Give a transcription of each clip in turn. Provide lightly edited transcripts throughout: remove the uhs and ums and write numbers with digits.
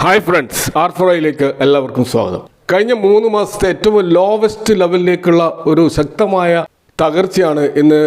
Hi friends, R4iലേക്ക് എല്ലാവർക്കും സ്വാഗതം. കഴിഞ്ഞ 3 മാസത്തെ ഏറ്റവും ലോവസ്റ്റ് ലെവലിലേക്കുള്ള ഒരു ശക്തമായ തകർച്ചയാണ് ഇന്ന്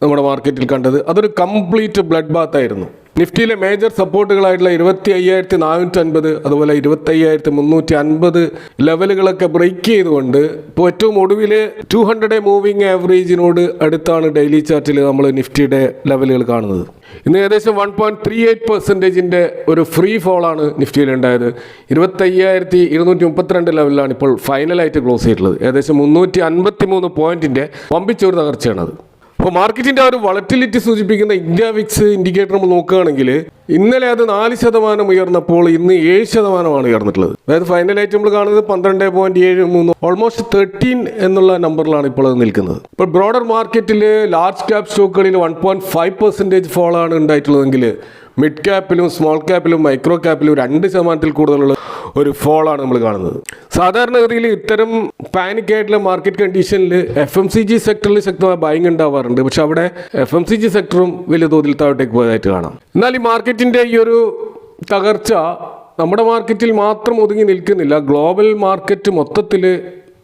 നമ്മുടെ മാർക്കറ്റിൽ കണ്ടത്. അതൊരു കംപ്ലീറ്റ് ബ്ലഡ് ബാത്ത് ആയിരുന്നു. നിഫ്റ്റിയിലെ മേജർ സപ്പോർട്ടുകളായിട്ടുള്ള 25,450 അതുപോലെ 25,350 ലെവലുകളൊക്കെ ബ്രേക്ക് ചെയ്തുകൊണ്ട് ഇപ്പോൾ ഏറ്റവും ഒടുവിൽ 200 മൂവിങ് ആവറേജിനോട് അടുത്താണ് ഡെയിലി ചാർട്ടിൽ നമ്മൾ നിഫ്റ്റിയുടെ ലെവലുകൾ കാണുന്നത്. ഇന്ന് ഏകദേശം 1.38% ഒരു ഫ്രീ ഫോളാണ് നിഫ്റ്റിയിൽ ഉണ്ടായത്. 25,232 ലെവലിലാണ് ഇപ്പോൾ ഫൈനലായിട്ട് ക്ലോസ് ചെയ്തിട്ടുള്ളത്. ഏകദേശം 353 പോയിന്റിൻ്റെ വമ്പിച്ചൊരു തകർച്ചയാണത്. അപ്പോൾ മാർക്കറ്റിൻ്റെ ആ ഒരു വളറ്റിലിറ്റി സൂചിപ്പിക്കുന്ന ഇന്ത്യ വിക്സ് ഇൻഡിക്കേറ്റർ നമ്മൾ നോക്കുകയാണെങ്കിൽ ഇന്നലെ അത് 4% ഉയർന്നപ്പോൾ ഇന്ന് 7% ഉയർന്നിട്ടുള്ളത്. അതായത് ഫൈനലായിട്ട് നമ്മൾ കാണുന്നത് 12.73, ഓൾമോസ്റ്റ് 13 എന്നുള്ള നമ്പറിലാണ് ഇപ്പോൾ അത് നിൽക്കുന്നത്. ഇപ്പോൾ ബ്രോഡർ മാർക്കറ്റിൽ ലാർജ് ക്യാപ് സ്റ്റോക്കുകളിൽ 1.5% ഫോളാണ് ഉണ്ടായിട്ടുള്ളതെങ്കിൽ മിഡ് ക്യാപ്പിലും സ്മോൾ ക്യാപ്പിലും മൈക്രോ ക്യാപ്പിലും 2% കൂടുതലുള്ള ഒരു ഫോളാണ് നമ്മൾ കാണുന്നത്. സാധാരണഗതിയിൽ ഇത്തരം പാനിക് ആയിട്ടുള്ള മാർക്കറ്റ് കണ്ടീഷനിൽ FMCG സെക്ടറിൽ ശക്തമായ ബൈങ് ഉണ്ടാവാറുണ്ട്. പക്ഷെ അവിടെ FMCG സെക്ടറും വലിയ തോതിൽ താഴോട്ടേക്ക് പോയതായിട്ട് കാണാം. എന്നാൽ ഈ മാർക്കറ്റിൻ്റെ ഈ ഒരു തകർച്ച നമ്മുടെ മാർക്കറ്റിൽ മാത്രം ഒതുങ്ങി നിൽക്കുന്നില്ല. ഗ്ലോബൽ മാർക്കറ്റ് മൊത്തത്തിൽ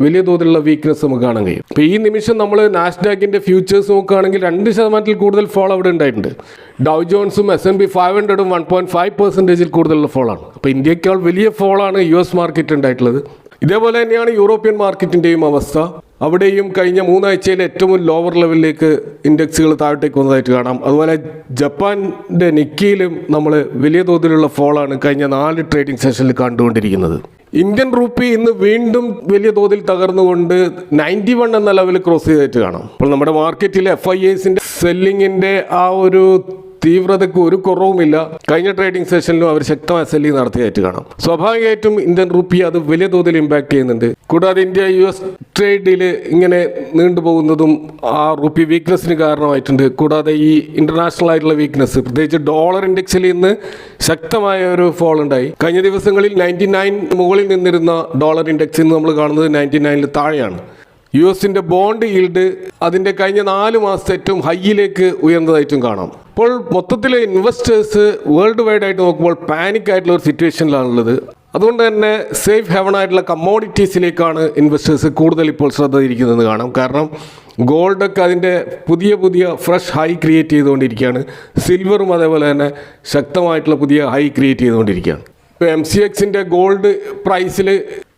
വലിയ തോതിലുള്ള വീക്ക്നെസ് നമുക്ക് കാണാൻ കഴിയും. ഇപ്പോൾ ഈ നിമിഷം നമ്മൾ നാസ്ഡാക്കിൻ്റെ ഫ്യൂച്ചേഴ്സ് നോക്കുകയാണെങ്കിൽ 2% കൂടുതൽ ഫോൾ അവിടെ ഉണ്ടായിട്ടുണ്ട്. ഡൗ ജോൺസും S&P 500 1.5% കൂടുതലുള്ള ഫോളാണ്. അപ്പോൾ ഇന്ത്യയേക്കാൾ വലിയ ഫോളാണ് US മാർക്കറ്റ് ഉണ്ടായിട്ടുള്ളത്. ഇതേപോലെ തന്നെയാണ് യൂറോപ്യൻ മാർക്കറ്റിൻ്റെയും അവസ്ഥ. അവിടെയും കഴിഞ്ഞ 3 ആഴ്ചയിൽ ഏറ്റവും ലോവർ ലെവലിലേക്ക് ഇൻഡെക്സുകൾ താഴോട്ടേക്ക് വന്നതായിട്ട് കാണാം. അതുപോലെ ജപ്പാൻ്റെ നിക്കിയിലും നമ്മൾ വലിയ തോതിലുള്ള ഫോളാണ് കഴിഞ്ഞ 4 ട്രേഡിംഗ് സെഷനിൽ കണ്ടുകൊണ്ടിരിക്കുന്നത്. ഇന്ത്യൻ റുപ്പി ഇന്ന് വീണ്ടും വലിയ തോതിൽ തകർന്നുകൊണ്ട് 91 എന്ന ലെവൽ ക്രോസ് ചെയ്തിട്ട് കാണാം. അപ്പോൾ നമ്മുടെ മാർക്കറ്റിൽ FIAസിൻ്റെ സെല്ലിങ്ങിൻ്റെ ആ ഒരു തീവ്രതയ്ക്ക് ഒരു കുറവുമില്ല. കഴിഞ്ഞ ട്രേഡിംഗ് സെഷനിലും അവർ ശക്തമായ സെല്ലിംഗ് നടത്തിയായിട്ട് കാണാം. സ്വാഭാവികമായിട്ടും ഇന്ത്യൻ റുപ്പി അത് വലിയ തോതിൽ ഇമ്പാക്ട് ചെയ്യുന്നുണ്ട്. കൂടാതെ ഇന്ത്യ US ട്രേഡിൽ ഇങ്ങനെ നീണ്ടുപോകുന്നതും ആ റുപ്പി വീക്ക്നെസ്സിന് കാരണമായിട്ടുണ്ട്. കൂടാതെ ഈ ഇന്റർനാഷണൽ ആയിട്ടുള്ള വീക്ക്നെസ്, പ്രത്യേകിച്ച് ഡോളർ ഇൻഡെക്സിൽ ഇന്ന് ശക്തമായ ഒരു ഫോൾ ഉണ്ടായി. കഴിഞ്ഞ ദിവസങ്ങളിൽ 99 മുകളിൽ നിന്നിരുന്ന ഡോളർ ഇൻഡെക്സ് ഇന്ന് നമ്മൾ കാണുന്നത് 99 താഴെയാണ്. US ബോണ്ട് ഈൽഡ് അതിൻ്റെ കഴിഞ്ഞ 4 മാസത്തെ ഏറ്റവും ഹൈയിലേക്ക് ഉയർന്നതായിട്ടും കാണാം. ഇപ്പോൾ മൊത്തത്തിൽ ഇൻവെസ്റ്റേഴ്സ് വേൾഡ് വൈഡ് ആയിട്ട് നോക്കുമ്പോൾ പാനിക് ആയിട്ടുള്ള ഒരു സിറ്റുവേഷനിലാണുള്ളത്. അതുകൊണ്ട് തന്നെ സേഫ് ഹെവൻ ആയിട്ടുള്ള കമ്മോഡിറ്റീസിലേക്കാണ് ഇൻവെസ്റ്റേഴ്സ് കൂടുതൽ ഇപ്പോൾ ശ്രദ്ധ തിരിക്കുന്നത് കാണാം. കാരണം ഗോൾഡൊക്കെ അതിൻ്റെ പുതിയ ഫ്രഷ് ഹൈ ക്രിയേറ്റ് ചെയ്തുകൊണ്ടിരിക്കുകയാണ്. സിൽവറും അതേപോലെ തന്നെ ശക്തമായിട്ടുള്ള പുതിയ ഹൈ ക്രിയേറ്റ് ചെയ്തുകൊണ്ടിരിക്കുകയാണ്. ഇപ്പോൾ MCXൻ്റെ ഗോൾഡ് പ്രൈസിൽ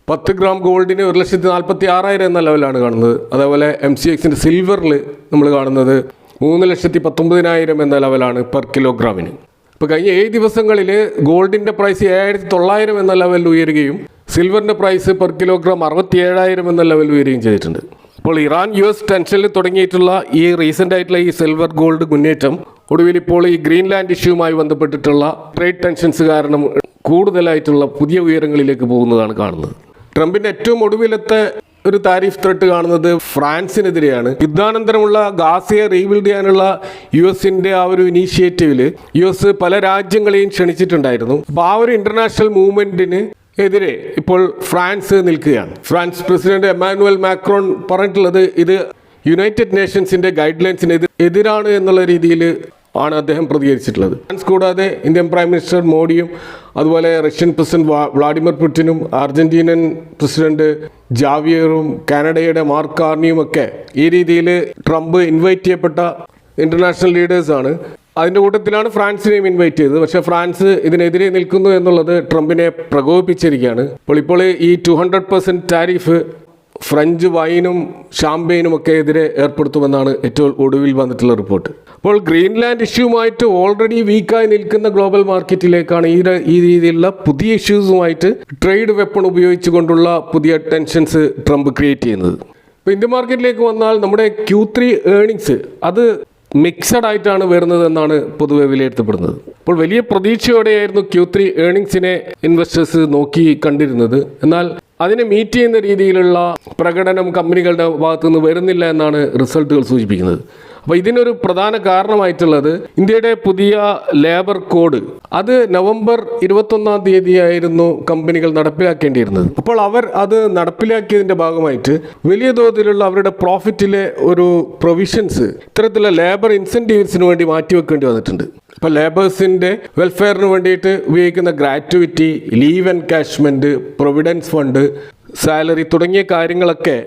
10 ഗ്രാം ഗോൾഡിന് 1,46,000 എന്ന ലെവലാണ് കാണുന്നത്. അതേപോലെ MCXൻ്റെ സിൽവറിൽ നമ്മൾ കാണുന്നത് 3,19,000 എന്ന ലെവലാണ് പെർ കിലോഗ്രാമിന്. ഇപ്പോൾ കഴിഞ്ഞ 7 ദിവസങ്ങളിൽ ഗോൾഡിൻ്റെ പ്രൈസ് 7,900 എന്ന ലെവലിൽ ഉയരുകയും സിൽവറിൻ്റെ പ്രൈസ് പെർ കിലോഗ്രാം 67,000 എന്ന ലെവലിൽ ഉയരുകയും ചെയ്തിട്ടുണ്ട്. അപ്പോൾ ഇറാൻ US ടെൻഷനിൽ തുടങ്ങിയിട്ടുള്ള ഈ റീസെൻ്റ് ആയിട്ടുള്ള ഈ സിൽവർ ഗോൾഡ് മുന്നേറ്റം ഒടുവിൽ ഇപ്പോൾ ഈ ഗ്രീൻലാൻഡ് ഇഷ്യൂവുമായി ബന്ധപ്പെട്ടിട്ടുള്ള ട്രേഡ് ടെൻഷൻസ് കാരണം കൂടുതലായിട്ടുള്ള പുതിയ ഉയരങ്ങളിലേക്ക് പോകുന്നതാണ് കാണുന്നത്. ട്രംപിൻ്റെ ഏറ്റവും ഒടുവിലത്തെ ഒരു താരിഫ് ത്രെട്ട് കാണുന്നത് ഫ്രാൻസിനെതിരെയാണ്. യുദ്ധാനന്തരമുള്ള ഗാസയെ റീബിൽഡ് ചെയ്യാനുള്ള US ആ ഒരു ഇനീഷ്യേറ്റീവിൽ US പല രാജ്യങ്ങളെയും ക്ഷണിച്ചിട്ടുണ്ടായിരുന്നു. അപ്പോൾ ആ ഒരു ഇന്റർനാഷണൽ മൂവ്മെന്റിന് എതിരെ ഇപ്പോൾ ഫ്രാൻസ് നിൽക്കുകയാണ്. ഫ്രാൻസ് പ്രസിഡന്റ് എമാനുവൽ മാക്രോൺ പറഞ്ഞിട്ടുള്ളത് ഇത് യുണൈറ്റഡ് നേഷൻസിന്റെ ഗൈഡ് ലൈൻസിന് എതിരാണ് എന്നുള്ള രീതിയിൽ ആണ് അദ്ദേഹം പ്രതികരിച്ചിട്ടുള്ളത്. ഫ്രാൻസ് കൂടാതെ ഇന്ത്യൻ പ്രൈം മിനിസ്റ്റർ മോഡിയും അതുപോലെ റഷ്യൻ പ്രസിഡന്റ് വ്ളാഡിമിർ പുടിനും അർജന്റീനൻ പ്രസിഡന്റ് ജാവിയറും കാനഡയുടെ മാർക്ക് കാർണിയും ഒക്കെ ഈ രീതിയിൽ ട്രംപ് ഇൻവൈറ്റ് ചെയ്യപ്പെട്ട ഇന്റർനാഷണൽ ലീഡേഴ്സാണ്. അതിൻ്റെ കൂട്ടത്തിലാണ് ഫ്രാൻസിനെയും ഇൻവൈറ്റ് ചെയ്തത്. പക്ഷേ ഫ്രാൻസ് ഇതിനെതിരെ നിൽക്കുന്നു എന്നുള്ളത് ട്രംപിനെ പ്രകോപിപ്പിച്ചിരിക്കുകയാണ്. ഇപ്പോൾ ഈ 200% താരിഫ് ഫ്രഞ്ച് വൈനും ഷാമ്പെയിനും ഒക്കെ എതിരെ ഏർപ്പെടുത്തുമെന്നാണ് ഏറ്റവും ഒടുവിൽ വന്നിട്ടുള്ള റിപ്പോർട്ട്. അപ്പോൾ ഗ്രീൻലാൻഡ് ഇഷ്യൂവുമായിട്ട് ഓൾറെഡി വീക്കായി നിൽക്കുന്ന ഗ്ലോബൽ മാർക്കറ്റിലേക്കാണ് ഈ രീതിയിലുള്ള പുതിയ ഇഷ്യൂസുമായിട്ട് ട്രേഡ് വെപ്പൺ ഉപയോഗിച്ചുകൊണ്ടുള്ള പുതിയ ടെൻഷൻസ് ട്രംപ് ക്രിയേറ്റ് ചെയ്യുന്നത്. ഇപ്പോൾ ഇന്ത്യൻ മാർക്കറ്റിലേക്ക് വന്നാൽ നമ്മുടെ Q3 ഏർണിങ്സ് അത് മിക്സഡ് ആയിട്ടാണ് വരുന്നത് എന്നാണ് പൊതുവെ വിലയിരുത്തപ്പെടുന്നത്. അപ്പോൾ വലിയ പ്രതീക്ഷയോടെയായിരുന്നു Q3 ഏർണിങ്സിനെ ഇൻവെസ്റ്റേഴ്സ് നോക്കി കണ്ടിരുന്നത്. എന്നാൽ അതിനെ മീറ്റ് ചെയ്യുന്ന രീതിയിലുള്ള പ്രകടനം കമ്പനികളുടെ ഭാഗത്തു നിന്ന് വരുന്നില്ല എന്നാണ് റിസൾട്ടുകൾ സൂചിപ്പിക്കുന്നത്. അപ്പോൾ ഇതിനൊരു പ്രധാന കാരണമായിട്ടുള്ളത് ഇന്ത്യയുടെ പുതിയ ലേബർ കോഡ് അത് നവംബർ 21-ാം തീയതിയായിരുന്നു കമ്പനികൾ നടപ്പിലാക്കേണ്ടിയിരുന്നത്. അപ്പോൾ അവർ അത് നടപ്പിലാക്കിയതിൻ്റെ ഭാഗമായിട്ട് വലിയ തോതിലുള്ള അവരുടെ പ്രോഫിറ്റിലെ ഒരു പ്രൊവിഷൻസ് ഇത്തരത്തിലുള്ള ലേബർ ഇൻസെൻറ്റീവ്സിന് വേണ്ടി മാറ്റിവെക്കേണ്ടി വന്നിട്ടുണ്ട്. ഇപ്പോൾ ലേബേഴ്സിൻ്റെ വെൽഫെയറിന് വേണ്ടിയിട്ട് ഉപയോഗിക്കുന്ന gratuity, leave എൻകാഷ്മെൻറ്റ്, Providence fund, salary തുടങ്ങിയ കാര്യങ്ങളൊക്കെ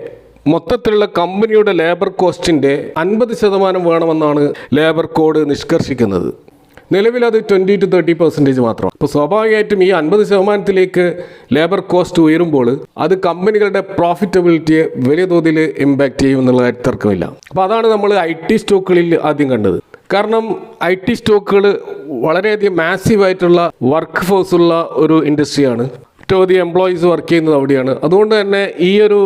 മൊത്തത്തിലുള്ള കമ്പനിയുടെ ലേബർ കോസ്റ്റിൻ്റെ 50% വേണമെന്നാണ് ലേബർ കോഡ് നിഷ്കർഷിക്കുന്നത്. നിലവിൽ അത് 20 to 30% മാത്രമാണ്. അപ്പോൾ സ്വാഭാവികമായിട്ടും ഈ 50%-ത്തിലേക്ക് ലേബർ കോസ്റ്റ് ഉയരുമ്പോൾ അത് കമ്പനികളുടെ പ്രോഫിറ്റബിലിറ്റിയെ വലിയ തോതിൽ ഇമ്പാക്റ്റ് ചെയ്യും എന്നുള്ള കാര്യം തർക്കമില്ല. അപ്പോൾ അതാണ് നമ്മൾ IT സ്റ്റോക്കുകളിൽ ആദ്യം കണ്ടത്. കാരണം IT സ്റ്റോക്കുകൾ വളരെയധികം മാസീവായിട്ടുള്ള വർക്ക് ഫോഴ്സുള്ള ഒരു ഇൻഡസ്ട്രിയാണ്. ഏറ്റവും അധികം എംപ്ലോയീസ് വർക്ക് ചെയ്യുന്നത് അവിടെയാണ്. അതുകൊണ്ട് തന്നെ ഈ ഒരു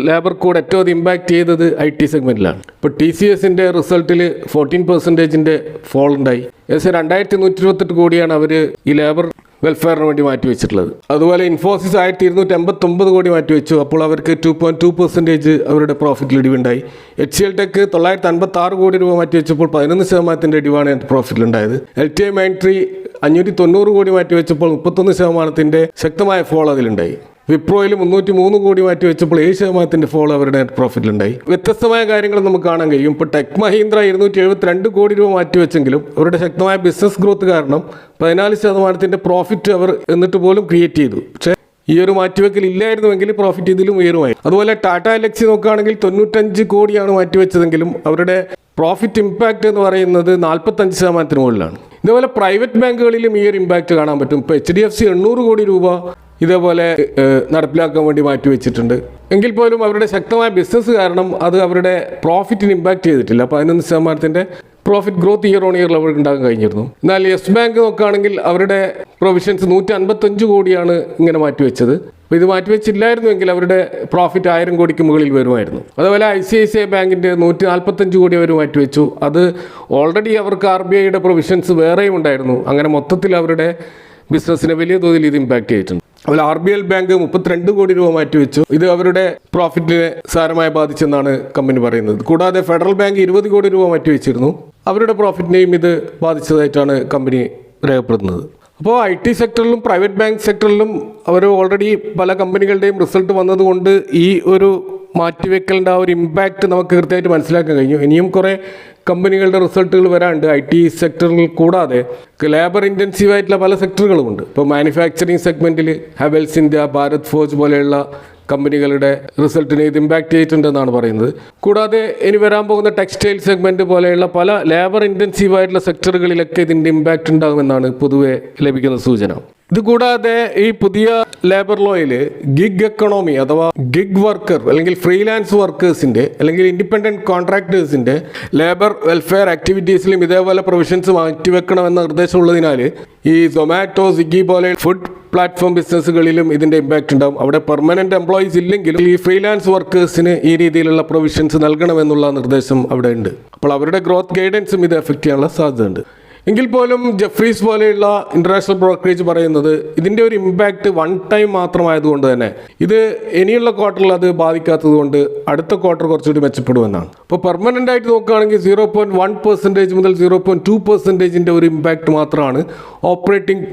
ലേബർ കോഡ് ഏറ്റവും അധികം ഇമ്പാക്റ്റ് ചെയ്തത് IT സെഗ്മെൻറ്റിലാണ്. ഇപ്പോൾ TCSൻ്റെ റിസൾട്ടിൽ 14% ഫോൾ ഉണ്ടായി. ഏകദേശം 2128 കോടിയാണ് അവർ ഈ ലേബർ വെൽഫെയറിന് വേണ്ടി മാറ്റിവെച്ചിട്ടുള്ളത്. അതുപോലെ ഇൻഫോസിസ് 1289 കോടി മാറ്റിവെച്ചു. അപ്പോൾ അവർക്ക് 2.2% അവരുടെ പ്രോഫിറ്റിൽ ഇടിവുണ്ടായി. HCL ടെക് 956 കോടി രൂപ മാറ്റിവെച്ചപ്പോൾ 11% ഇടിവാണ് പ്രോഫിറ്റിലുണ്ടായത്. LTIMindtree 590 കോടി മാറ്റിവെച്ചപ്പോൾ 31% ശക്തമായ ഫോൾ അതിലുണ്ടായി. വിപ്രോയിൽ 303 കോടി മാറ്റി വെച്ചപ്പോൾ 7% ഫോൾ അവരുടെ നെറ്റ് പ്രോഫിറ്റിലുണ്ടായി. വ്യത്യസ്തമായ കാര്യങ്ങൾ നമുക്ക് കാണാൻ കഴിയും. ഇപ്പോൾ ടെക് മഹീന്ദ്ര 272 കോടി രൂപ മാറ്റി വെച്ചെങ്കിലും അവരുടെ ശക്തമായ ബിസിനസ് ഗ്രോത്ത് കാരണം 14% പ്രോഫിറ്റ് അവർ എന്നിട്ട് പോലും ക്രിയേറ്റ് ചെയ്തു. പക്ഷേ ഈ ഒരു മാറ്റിവെക്കൽ ഇല്ലായിരുന്നുവെങ്കിൽ പ്രോഫിറ്റ് ഇതിലും ഉയരുമായി. അതുപോലെ ടാറ്റ എലക്സി നോക്കുകയാണെങ്കിൽ 95 കോടിയാണ് മാറ്റിവെച്ചതെങ്കിലും അവരുടെ പ്രോഫിറ്റ് ഇമ്പാക്റ്റ് എന്ന് പറയുന്നത് 45% മുകളിലാണ്. ഇതേപോലെ പ്രൈവറ്റ് ബാങ്കുകളിലും ഈ ഒരു ഇമ്പാക്റ്റ് കാണാൻ പറ്റും. ഇപ്പോൾ HDFC 800 കോടി രൂപ ഇതേപോലെ നടപ്പിലാക്കാൻ വേണ്ടി മാറ്റിവെച്ചിട്ടുണ്ട്. എങ്കിൽ പോലും അവരുടെ ശക്തമായ ബിസിനസ് കാരണം അത് അവരുടെ പ്രോഫിറ്റിന് ഇമ്പാക്റ്റ് ചെയ്തിട്ടില്ല. 11% profit growth year on year അവർക്ക് ഉണ്ടാക്കാൻ കഴിഞ്ഞിരുന്നു. എന്നാൽ യെസ് ബാങ്ക് നോക്കുകയാണെങ്കിൽ അവരുടെ പ്രൊവിഷൻസ് 155 കോടിയാണ് ഇങ്ങനെ മാറ്റിവെച്ചത്. അപ്പോൾ ഇത് മാറ്റിവെച്ചില്ലായിരുന്നുവെങ്കിൽ അവരുടെ പ്രോഫിറ്റ് 1000 കോടിക്ക് മുകളിൽ വരുമായിരുന്നു. അതുപോലെ ICICI ബാങ്കിൻ്റെ 145 കോടി അവർ മാറ്റിവെച്ചു. അത് ഓൾറെഡി അവർക്ക് RBIയുടെ പ്രൊവിഷൻസ് വേറെയും ഉണ്ടായിരുന്നു. അങ്ങനെ മൊത്തത്തിൽ അവരുടെ ബിസിനസ്സിനെ വലിയ തോതിൽ ഇത് ഇമ്പാക്റ്റ് ചെയ്തിട്ടുണ്ട്. അതുപോലെ RBL ബാങ്ക് 32 കോടി രൂപ മാറ്റിവെച്ചു. ഇത് അവരുടെ പ്രോഫിറ്റിനെ സാരമായി ബാധിച്ചെന്നാണ് കമ്പനി പറയുന്നത്. കൂടാതെ ഫെഡറൽ ബാങ്ക് 20 കോടി രൂപ മാറ്റിവെച്ചിരുന്നു. അവരുടെ പ്രോഫിറ്റിനെയും ഇത് ബാധിച്ചതായിട്ടാണ് കമ്പനി രേഖപ്പെടുത്തുന്നത്. അപ്പോൾ IT സെക്ടറിലും പ്രൈവറ്റ് ബാങ്ക് സെക്ടറിലും അവർ ഓൾറെഡി പല കമ്പനികളുടെയും റിസൾട്ട് വന്നതുകൊണ്ട് ഈ ഒരു മാറ്റിവെക്കലിൻ്റെ ആ ഒരു ഇമ്പാക്റ്റ് നമുക്ക് കൃത്യമായിട്ട് മനസ്സിലാക്കാൻ കഴിഞ്ഞു. ഇനിയും കുറേ കമ്പനികളുടെ റിസൾട്ടുകൾ വരാണ്ട് IT സെക്ടറിൽ കൂടാതെ ലേബർ ഇൻറ്റൻസീവ് ആയിട്ടുള്ള പല സെക്ടറുകളുമുണ്ട്. ഇപ്പോൾ മാനുഫാക്ചറിങ് സെഗ്മെൻറ്റിൽ ഹാവെൽസ് ഇന്ത്യ, ഭാരത് ഫോർജ് പോലെയുള്ള കമ്പനികളുടെ റിസൾട്ടിനെ ഇത് ഇമ്പാക്റ്റ് ചെയ്തിട്ടുണ്ടെന്നാണ് പറയുന്നത്. കൂടാതെ ഇനി വരാൻ പോകുന്ന ടെക്സ്റ്റൈൽ സെഗ്മെൻറ്റ് പോലെയുള്ള പല ലേബർ ഇൻറ്റൻസീവ് ആയിട്ടുള്ള സെക്ടറുകളിലൊക്കെ ഇതിൻ്റെ ഇമ്പാക്റ്റ് ഉണ്ടാകുമെന്നാണ് പൊതുവെ ലഭിക്കുന്ന സൂചന. ഇത് കൂടാതെ ഈ പുതിയ ലേബർ ലോയിൽ ഗിഗ് എക്കണോമി അഥവാ ഗിഗ് വർക്കർ അല്ലെങ്കിൽ ഫ്രീലാൻസ് വർക്കേഴ്സിൻ്റെ അല്ലെങ്കിൽ ഇൻഡിപെൻഡൻറ്റ് കോൺട്രാക്ടേഴ്സിൻ്റെ ലേബർ വെൽഫെയർ ആക്ടിവിറ്റീസിലും ഇതേപോലെ പ്രൊവിഷൻസ് മാറ്റിവെക്കണമെന്ന നിർദ്ദേശമുള്ളതിനാൽ ഈ സൊമാറ്റോ, സ്വിഗ്ഗി പോലെ ഫുഡ് പ്ലാറ്റ്ഫോം ബിസിനസ്സുകളിലും ഇതിൻ്റെ ഇമ്പാക്റ്റ് ഉണ്ടാകും. അവിടെ പെർമനൻറ്റ് എംപ്ലോയീസ് ഇല്ലെങ്കിലും ഈ ഫ്രീലാൻസ് വർക്കേഴ്സിന് ഈ രീതിയിലുള്ള പ്രൊവിഷൻസ് നൽകണമെന്നുള്ള നിർദ്ദേശം അവിടെ ഉണ്ട്. അപ്പോൾ അവരുടെ ഗ്രോത്ത് ഗൈഡൻസും ഇത് എഫക്റ്റ് ചെയ്യാനുള്ള സാധ്യതയുണ്ട്. എങ്കിൽ പോലും ജെഫ്രീസ് പോലെയുള്ള ഇൻ്റർനാഷണൽ ബ്രോക്കറേജ് പറയുന്നത് ഇതിൻ്റെ ഒരു ഇമ്പാക്റ്റ് 1 ടൈം മാത്രമായതുകൊണ്ട് തന്നെ ഇത് ഇനിയുള്ള ക്വാർട്ടറിൽ അത് ബാധിക്കാത്തത് കൊണ്ട് അടുത്ത ക്വാർട്ടർ കുറച്ചുകൂടി മെച്ചപ്പെടുമെന്നാണ്. അപ്പോൾ പെർമനൻ്റ് ആയിട്ട് നോക്കുകയാണെങ്കിൽ 0.1% മുതൽ 0.2% ഒരു ഇമ്പാക്റ്റ് മാത്രമാണ് ഓപ്പറേറ്റിംഗ്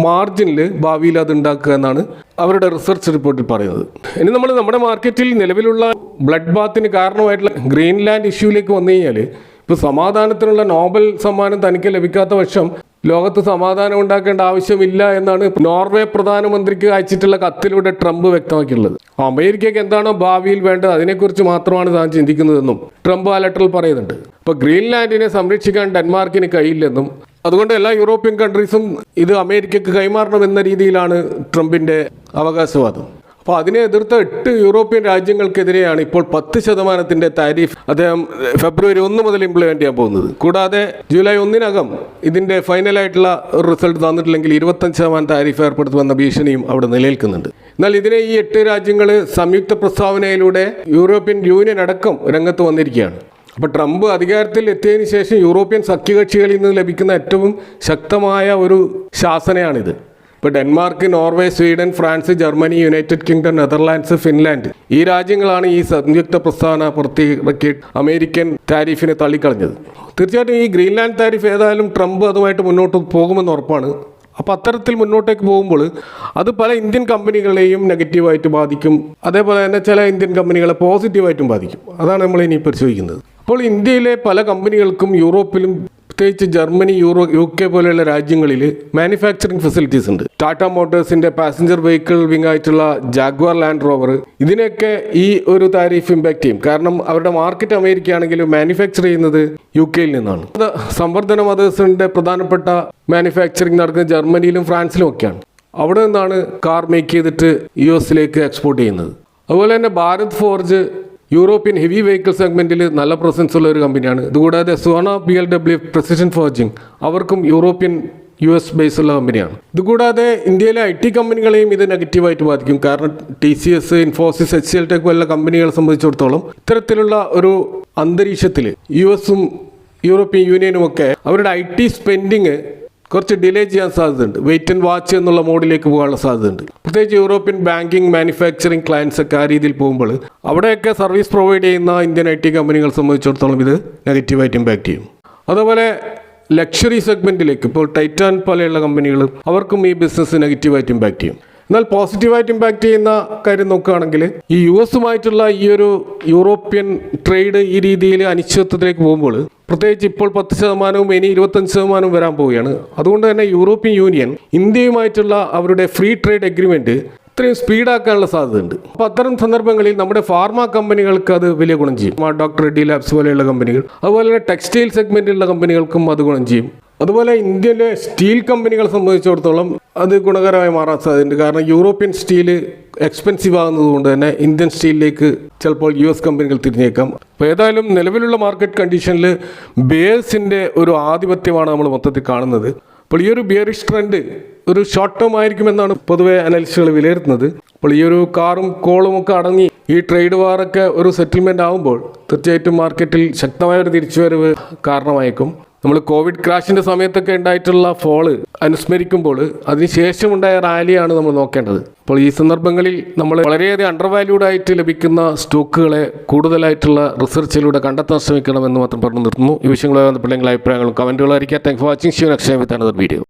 മാർജിനിൽ ഭാവിയിൽ അത് ഉണ്ടാക്കുക എന്നാണ് അവരുടെ റിസർച്ച് റിപ്പോർട്ടിൽ പറയുന്നത്. ഇനി നമ്മൾ നമ്മുടെ മാർക്കറ്റിൽ നിലവിലുള്ള ബ്ലഡ് ബാത്തിന് കാരണമായിട്ടുള്ള ഗ്രീൻലാൻഡ് ഇഷ്യൂയിലേക്ക് വന്നു കഴിഞ്ഞാൽ ഇപ്പോൾ സമാധാനത്തിനുള്ള നോബൽ സമ്മാനം തനിക്ക് ലഭിക്കാത്ത പക്ഷം ലോകത്ത് സമാധാനം ഉണ്ടാക്കേണ്ട ആവശ്യമില്ല എന്നാണ് നോർവേ പ്രധാനമന്ത്രിക്ക് അയച്ചിട്ടുള്ള കത്തിലൂടെ ട്രംപ് വ്യക്തമാക്കിയിട്ടുള്ളത്. അമേരിക്കയ്ക്ക് എന്താണോ ഭാവിയിൽ വേണ്ടത് അതിനെക്കുറിച്ച് മാത്രമാണ് താൻ ചിന്തിക്കുന്നതെന്നും ട്രംപ് ആ ലെറ്ററിൽ പറയുന്നുണ്ട്. ഇപ്പോൾ ഗ്രീൻലാൻഡിനെ സംരക്ഷിക്കാൻ ഡെൻമാർക്കിന് കഴിയില്ലെന്നും അതുകൊണ്ട് എല്ലാ യൂറോപ്യൻ കൺട്രീസും ഇത് അമേരിക്കയ്ക്ക് കൈമാറണമെന്ന രീതിയിലാണ് ട്രംപിൻ്റെ അവകാശവാദം. അപ്പോൾ അതിനെ എതിർത്ത 8 യൂറോപ്യൻ രാജ്യങ്ങൾക്കെതിരെയാണ് ഇപ്പോൾ 10% താരിഫ് അദ്ദേഹം ഫെബ്രുവരി 1 മുതൽ ഇംപ്ലിമെൻറ്റ് ചെയ്യാൻ പോകുന്നത്. കൂടാതെ ജൂലൈ 1 ഇതിൻ്റെ ഫൈനലായിട്ടുള്ള റിസൾട്ട് തന്നിട്ടില്ലെങ്കിൽ 25% താരിഫ് ഏർപ്പെടുത്തുമെന്ന ഭീഷണിയും അവിടെ നിലനിൽക്കുന്നുണ്ട്. എന്നാൽ ഇതിനെ ഈ 8 രാജ്യങ്ങൾ സംയുക്ത പ്രസ്താവനയിലൂടെ യൂറോപ്യൻ യൂണിയൻ അടക്കം രംഗത്ത് വന്നിരിക്കുകയാണ്. അപ്പോൾ ട്രംപ് അധികാരത്തിൽ എത്തിയതിനു ശേഷം യൂറോപ്യൻ സഖ്യകക്ഷികളിൽ നിന്ന് ലഭിക്കുന്ന ഏറ്റവും ശക്തമായ ഒരു ശാസനയാണിത്. ഇപ്പോൾ Denmark, Norway, Sweden, France, Germany, United kingdom, Netherlands, Finland ഈ രാജ്യങ്ങളാണ് ഈ സംയുക്ത പ്രസ്താവന പുറത്തിറക്കി അമേരിക്കൻ താരിഫിനെ തള്ളിക്കളഞ്ഞത്. തീർച്ചയായിട്ടും ഈ ഗ്രീൻലാൻഡ് താരിഫ് ഏതായാലും ട്രംപ് അതുമായിട്ട് മുന്നോട്ട് പോകുമെന്ന് ഉറപ്പാണ്. അപ്പോൾ അത്തരത്തിൽ മുന്നോട്ടേക്ക് പോകുമ്പോൾ അത് പല ഇന്ത്യൻ കമ്പനികളെയും നെഗറ്റീവായിട്ട് ബാധിക്കും. അതേപോലെ തന്നെ ചില ഇന്ത്യൻ കമ്പനികളെ പോസിറ്റീവായിട്ടും ബാധിക്കും. അതാണ് നമ്മൾ ഇനി പരിശോധിക്കുന്നത്. അപ്പോൾ ഇന്ത്യയിലെ പല കമ്പനികൾക്കും യൂറോപ്പിലും പ്രത്യേകിച്ച് ജർമ്മനി, UK പോലെയുള്ള രാജ്യങ്ങളിൽ മാനുഫാക്ചറിങ് ഫെസിലിറ്റീസ് ഉണ്ട്. ടാറ്റ മോട്ടോഴ്സിന്റെ പാസഞ്ചർ വെഹിക്കിൾ വിങ് ആയിട്ടുള്ള ജാഗ്വാർ ലാൻഡ് റോവർ ഇതിനെയൊക്കെ ഈ ഒരു താരിഫ് ഇമ്പാക്ട് ചെയ്യും. കാരണം അവരുടെ മാർക്കറ്റ് അമേരിക്കയാണെങ്കിലും മാനുഫാക്ചർ ചെയ്യുന്നത് UK നിന്നാണ്. സംവർദ്ധന മദേഴ്സിന്റെ പ്രധാനപ്പെട്ട മാനുഫാക്ചറിങ് നടക്കുന്നത് ജർമ്മനിയിലും ഫ്രാൻസിലും ഒക്കെയാണ്. അവിടെ നിന്നാണ് കാർ മേക്ക് ചെയ്തിട്ട് US എക്സ്പോർട്ട് ചെയ്യുന്നത്. അതുപോലെ തന്നെ Bharat forge European heavy vehicle സെഗ്മെന്റിൽ നല്ല പ്രസൻസ് ഉള്ള ഒരു കമ്പനിയാണ്. ഇതുകൂടാതെ സോണ BLW പ്രസിഷൻ ഫോർജിങ് അവർക്കും യൂറോപ്യൻ US ബേസ് ഉള്ള കമ്പനിയാണ്. ഇതുകൂടാതെ ഇന്ത്യയിലെ IT കമ്പനികളെയും ഇത് നെഗറ്റീവായിട്ട് ബാധിക്കും. കാരണം TCS, ഇൻഫോസിസ്, HCL ടെക് പോലുള്ള കമ്പനികളെ സംബന്ധിച്ചിടത്തോളം ഇത്തരത്തിലുള്ള ഒരു അന്തരീക്ഷത്തിൽ USഉം യൂറോപ്യൻ യൂണിയനും ഒക്കെ അവരുടെ IT സ്പെൻഡിങ് കുറച്ച് ഡിലേ ചെയ്യാൻ സാധ്യതയുണ്ട്. വെയിറ്റ് ആൻഡ് വാച്ച് എന്നുള്ള മോഡിലേക്ക് പോകാനുള്ള സാധ്യതയുണ്ട്. പ്രത്യേകിച്ച് യൂറോപ്യൻ ബാങ്കിങ്, മാനുഫാക്ചറിങ് ക്ലയൻസ് ഒക്കെ ആ രീതിയിൽ പോകുമ്പോൾ അവിടെയൊക്കെ സർവീസ് പ്രൊവൈഡ് ചെയ്യുന്ന ഇന്ത്യൻ IT കമ്പനികളെ സംബന്ധിച്ചിടത്തോളം ഇത് നെഗറ്റീവായിട്ട് ഇമ്പാക്ട് ചെയ്യും. അതുപോലെ ലക്ഷറി സെഗ്മെന്റിലേക്ക് ഇപ്പോൾ ടൈറ്റാൻ പോലെയുള്ള കമ്പനികൾ അവർക്കും ഈ ബിസിനസ് നെഗറ്റീവായിട്ട് ഇമ്പാക്ട് ചെയ്യും. എന്നാൽ പോസിറ്റീവായിട്ട് ഇമ്പാക്ട് ചെയ്യുന്ന കാര്യം നോക്കുകയാണെങ്കിൽ ഈ US ഈ ഒരു യൂറോപ്യൻ ട്രേഡ് ഈ രീതിയിൽ അനിശ്ചിതത്വത്തിലേക്ക് പോകുമ്പോൾ പ്രത്യേകിച്ച് ഇപ്പോൾ 10% ഇനി 25% വരാൻ പോവുകയാണ്. അതുകൊണ്ട് തന്നെ യൂറോപ്യൻ യൂണിയൻ ഇന്ത്യയുമായിട്ടുള്ള അവരുടെ ഫ്രീ ട്രേഡ് എഗ്രിമെന്റ് ഇത്രയും സ്പീഡാക്കാനുള്ള സാധ്യതയുണ്ട്. അപ്പോൾ അത്തരം സന്ദർഭങ്ങളിൽ നമ്മുടെ ഫാർമ കമ്പനികൾക്ക് അത് വലിയ ഗുണം ചെയ്യും. ഡോക്ടർ റെഡ്ഡി ലാബ്സ് പോലെയുള്ള കമ്പനികൾ, അതുപോലെ തന്നെ ടെക്സ്റ്റൈൽ സെഗ്മെന്റിലുള്ള കമ്പനികൾക്കും അത് ഗുണം ചെയ്യും. അതുപോലെ ഇന്ത്യയിലെ സ്റ്റീൽ കമ്പനികളെ സംബന്ധിച്ചിടത്തോളം അത് ഗുണകരമായി മാറാൻ സാധ്യതയുണ്ട്. കാരണം യൂറോപ്യൻ സ്റ്റീല് എക്സ്പെൻസീവ് ആകുന്നതുകൊണ്ട് തന്നെ ഇന്ത്യൻ സ്റ്റീലിലേക്ക് ചിലപ്പോൾ US കമ്പനികൾ തിരിഞ്ഞേക്കാം. അപ്പോൾ ഏതായാലും നിലവിലുള്ള മാർക്കറ്റ് കണ്ടീഷനിൽ ബിയേഴ്സിൻ്റെ ഒരു ആധിപത്യമാണ് നമ്മൾ മൊത്തത്തിൽ കാണുന്നത്. അപ്പോൾ ഈ ഒരു ബിയറിഷ് ട്രെൻഡ് ഒരു ഷോർട്ട് ടേം ആയിരിക്കുമെന്നാണ് പൊതുവെ അനലിസ്റ്റുകൾ വിലയിരുത്തുന്നത്. അപ്പോൾ ഈ ഒരു കാറും കോളും ഒക്കെ അടങ്ങി ഈ ട്രേഡ് വാറൊക്കെ ഒരു സെറ്റിൽമെൻ്റ് ആകുമ്പോൾ തീർച്ചയായിട്ടും മാർക്കറ്റിൽ ശക്തമായൊരു തിരിച്ചുവരവ് കാരണമായേക്കും. നമ്മൾ കോവിഡ് ക്രാഷിൻ്റെ സമയത്തൊക്കെ ഉണ്ടായിട്ടുള്ള ഫോള് അനുസ്മരിക്കുമ്പോൾ അതിനുശേഷമുണ്ടായ റാലിയാണ് നമ്മൾ നോക്കേണ്ടത്. അപ്പോൾ ഈ സന്ദർഭങ്ങളിൽ നമ്മൾ വളരെയധികം അണ്ടർ വാല്യൂഡ് ആയിട്ട് ലഭിക്കുന്ന സ്റ്റോക്കുകളെ കൂടുതലായിട്ടുള്ള റിസർച്ചിലൂടെ കണ്ടെത്താൻ ശ്രമിക്കണമെന്ന് മാത്രം പറഞ്ഞു നിർത്തുന്നു. ഈ വിഷയങ്ങളുമായി ബന്ധപ്പെട്ട അഭിപ്രായങ്ങളും കമൻറ്റുകളും അറിയിക്കാം. Thanks for watching. Next time with another video.